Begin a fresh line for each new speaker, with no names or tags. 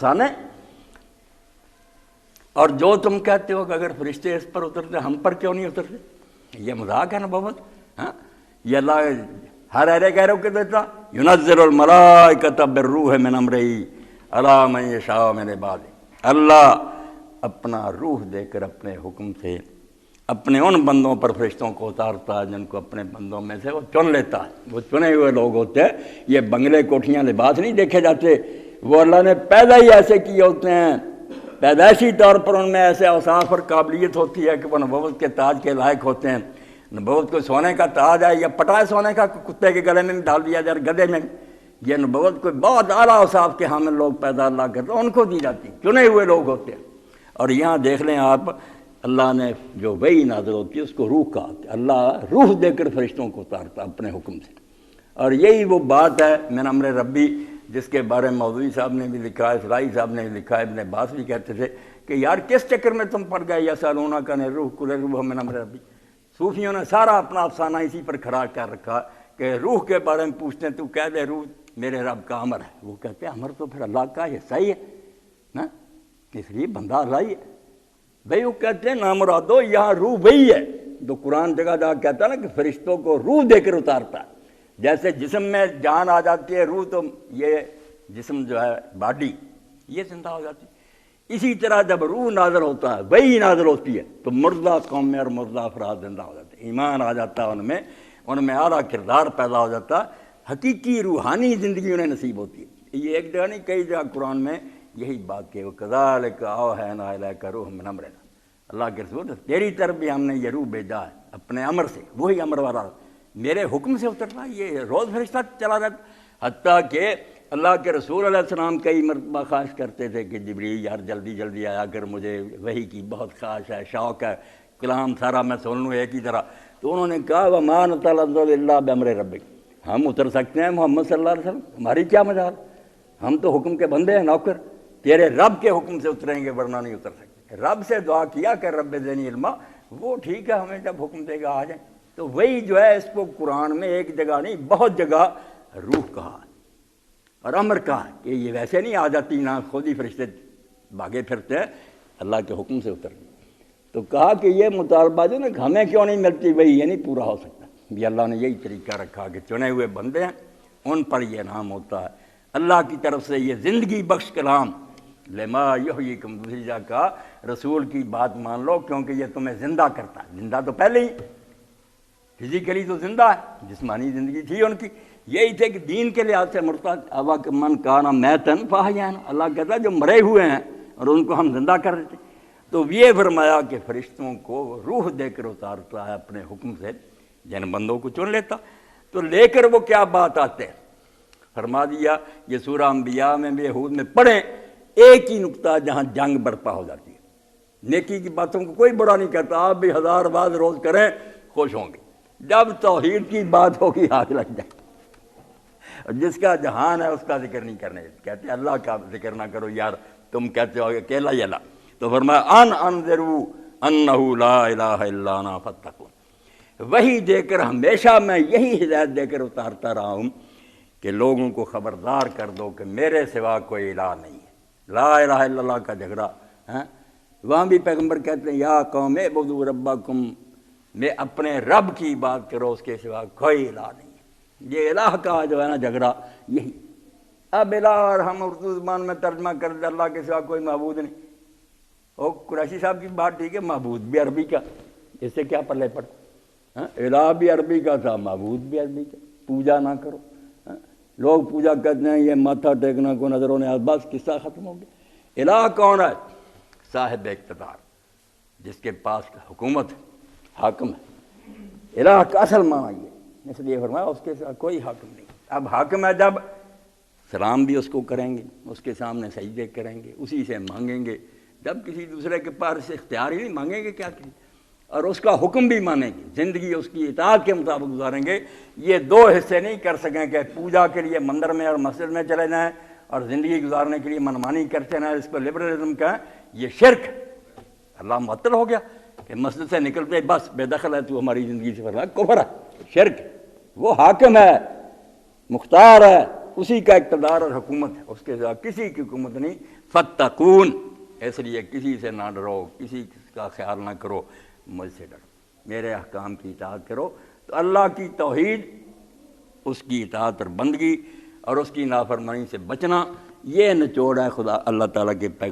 افسانے. اور جو تم کہتے ہو کہ اگر فرشتے اس پر اترتے ہم پر کیوں نہیں اترتے، یہ مذاق ہے نبوت. ہاں یہ اللہ ہر ایرے کہہ رہے ہو کہ دیتا ينزل الملائکۃ بالروح من امرہ علی من یشاء من عبادہ. اللہ اپنا روح دے کر اپنے حکم سے اپنے ان بندوں پر فرشتوں کو اتارتا ہے جن کو اپنے بندوں میں سے وہ چن لیتا ہے. وہ چنے ہوئے لوگ ہوتے ہیں. یہ بنگلے کوٹھیاں لباس نہیں دیکھے جاتے، وہ اللہ نے پیدا ہی ایسے کیے ہوتے ہیں. پیدائشی طور پر ان میں ایسے اوصاف اور قابلیت ہوتی ہے کہ وہ نبوت کے تاج کے لائق ہوتے ہیں. نبوت کو سونے کا تاج ہے یا پٹا سونے کا کتے کے گلے میں بھی ڈال دیا جائے گدے میں. یہ نبوت کو بہت اعلیٰ اوصاف کے حامل لوگ پیدا اللہ کرتے ہیں، ان کو دی جاتی، چنے ہوئے لوگ ہوتے ہیں. اور یہاں دیکھ لیں آپ، اللہ نے جو وحی نازل ہوتی ہے اس کو روح کہا. اللہ روح دے کر فرشتوں کو اتارتا اپنے حکم سے. اور یہی وہ بات ہے من امر ربی جس کے بارے میں مودودی صاحب نے بھی لکھا ہے، اسلائی صاحب نے بھی لکھا ہے، ابن عباس بھی کہتے تھے کہ یار کس چکر میں تم پڑ گئے یسألونک عن الروح قل الروح من امر ربی. صوفیوں نے سارا اپنا افسانہ اسی پر کھڑا کر رکھا کہ روح کے بارے میں پوچھتے ہیں تو کہہ دے روح میرے رب کا امر ہے. وہ کہتے ہیں امر تو پھر اللہ کا حصہ ہی ہے نا، اس لیے بندہ اللہ ہی ہے. بھائی وہ کہتے ہیں نامرادو یہاں روح وہی ہے تو قرآن جگہ جگہ کہتا ہے نا کہ فرشتوں کو روح دے کر اتارتا ہے. جیسے جسم میں جان آ جاتی ہے روح، تو یہ جسم جو ہے باڈی یہ زندہ ہو جاتی ہے. اسی طرح جب روح نازل ہوتا ہے وہی نازل ہوتی ہے تو مردہ قوم میں اور مردہ افراد زندہ ہو جاتے ہیں، ایمان آ جاتا ہے ان میں اعلیٰ کردار پیدا ہو جاتا ہے، حقیقی روحانی زندگی انہیں نصیب ہوتی ہے. یہ ایک جگہ نہیں کئی جگہ قرآن میں یہی بات کہ وَكَذَلِكَ أَوْحَيْنَا إِلَيْكَ رُوحًا مِّنْ أَمْرِنَا. اللہ کے رسول تیری طرف بھی ہم نے یہ روح بھیجا ہے اپنے امر سے، وہی امر والا میرے حکم سے اترنا. یہ روز فرشتہ چلا جاتا، حتیٰ کہ اللہ کے رسول علیہ السلام کئی مرتبہ خواہش کرتے تھے کہ جبریل یار جلدی جلدی آیا کر، مجھے وحی کی بہت خواہش ہے، شوق ہے، کلام سارا میں سن لوں ایک ہی طرح. تو انہوں نے کہا وَمَا نَتَنَزَّلُ إِلَّا بِأَمْرِ رَبِّكَ. ہم اتر سکتے ہیں محمد صلی اللہ علیہ وسلم، ہماری کیا مجال، ہم تو حکم کے بندے ہیں، نوکر. تیرے رب کے حکم سے اتریں گے ورنہ نہیں اتر سکتے. رب سے دعا کیا کہ رب زدنی علما، وہ ٹھیک ہے ہمیں جب حکم دے گا آ جائیں. تو وہی جو ہے اس کو قرآن میں ایک جگہ نہیں بہت جگہ روح کہا اور امر کہا کہ یہ ویسے نہیں آ جاتی، نہ خود ہی فرشتے بھاگے پھرتے ہیں، اللہ کے حکم سے اتر. تو کہا کہ یہ مطالبہ جو نا ہمیں کیوں نہیں ملتی وہی یہ نہیں پورا ہو سکتا. یہ اللہ نے یہی طریقہ رکھا کہ چنے ہوئے بندے ہیں ان پر یہ انعام ہوتا ہے اللہ کی طرف سے یہ زندگی بخش کلام. لما یحییکم، دوسری جگہ کا رسول کی بات مان لو کیونکہ یہ تمہیں زندہ کرتا ہے. زندہ تو پہلے ہی فزیکلی تو زندہ ہے، جسمانی زندگی تھی ان کی. یہی تھے کہ دین کے لحاظ سے مرتد ابا من کانا میتن فاحیانا، اللہ کہتا ہے جو مرے ہوئے ہیں اور ان کو ہم زندہ کر دیتے. تو یہ فرمایا کہ فرشتوں کو روح دے کر اتارتا ہے اپنے حکم سے، جن بندوں کو چن لیتا. تو لے کر وہ کیا بات آتے ہیں، فرما دیا یہ سورہ انبیاء میں بھی یہود میں پڑھیں، ایک ہی نقطہ جہاں جنگ برپا ہو جاتی ہے. نیکی کی باتوں کو کوئی برا نہیں کہتا، آپ بھی 1000 بار روز کریں خوش ہوں گے. جب توحید کی بات ہوگی آگ لگ جائے. جس کا جہان ہے اس کا ذکر نہیں کرنے، کہتے ہیں اللہ کا ذکر نہ کرو یار، تم کہتے ہو اکیلا ہی اللہ. تو فرمایا ان انذروا انہ لا الہ الا انا فاتقون. وہی دے کر ہمیشہ میں یہی ہدایت دے کر اتارتا رہا ہوں کہ لوگوں کو خبردار کر دو کہ میرے سوا کوئی الہ نہیں ہے. لا الہ الا اللہ کا جھگڑا ہے. وہاں بھی پیغمبر کہتے ہیں یا قوم اعبدوا ربکم، میں اپنے رب کی بات کرو، اس کے سوا کوئی الہ نہیں ہے. یہ الہ کا جو ہے نا جھگڑا یہی. اب الہ اور ہم اردو زبان میں ترجمہ کر دیں اللہ کے سوا کوئی معبود نہیں. اور قریشی صاحب کی بات ٹھیک ہے، معبود بھی عربی کا، اس سے کیا پلے پڑ. الہ بھی عربی کا تھا، معبود بھی عربی کا. پوجا نہ کرو، لوگ پوجا کرتے ہیں یہ ماتھا ٹیکنا کو نظروں نے بس قصہ ختم ہو گیا. الہ کون ہے؟ صاحب اقتدار، جس کے پاس حکومت حاکم ہے. الہ کا اصل معنی یہ، اس لیے فرمایا اس کے ساتھ کوئی حاکم نہیں. اب حاکم ہے جب سلام بھی اس کو کریں گے، اس کے سامنے سجدے کریں گے، اسی سے مانگیں گے. جب کسی دوسرے کے پاس اختیار ہی نہیں، مانگیں گے کیا کی، اور اس کا حکم بھی مانیں گے، زندگی اس کی اطاعت کے مطابق گزاریں گے. یہ دو حصے نہیں کر سکیں کہ پوجا کے لیے مندر میں اور مسجد میں چلے جائیں اور زندگی گزارنے کے لیے منمانی کرتے ہیں. اس کو لبرلزم کا یہ شرک. اللہ معطل ہو گیا کہ مسجد سے نکلتے بس بے دخل ہے تو ہماری زندگی سے، فرمایا کفر ہے، شرک. وہ حاکم ہے، مختار ہے، اسی کا اقتدار اور حکومت ہے، اس کے سوا کسی کی حکومت نہیں۔ فاتقون، اس لیے کسی سے نہ ڈرو، کسی کا خیال نہ کرو، مجھ سے ڈرو، میرے احکام کی اطاعت کرو۔ تو اللہ کی توحید، اس کی اطاعت اور بندگی اور اس کی نافرمانی سے بچنا، یہ نچوڑ ہے خدا اللہ تعالیٰ کے پیغام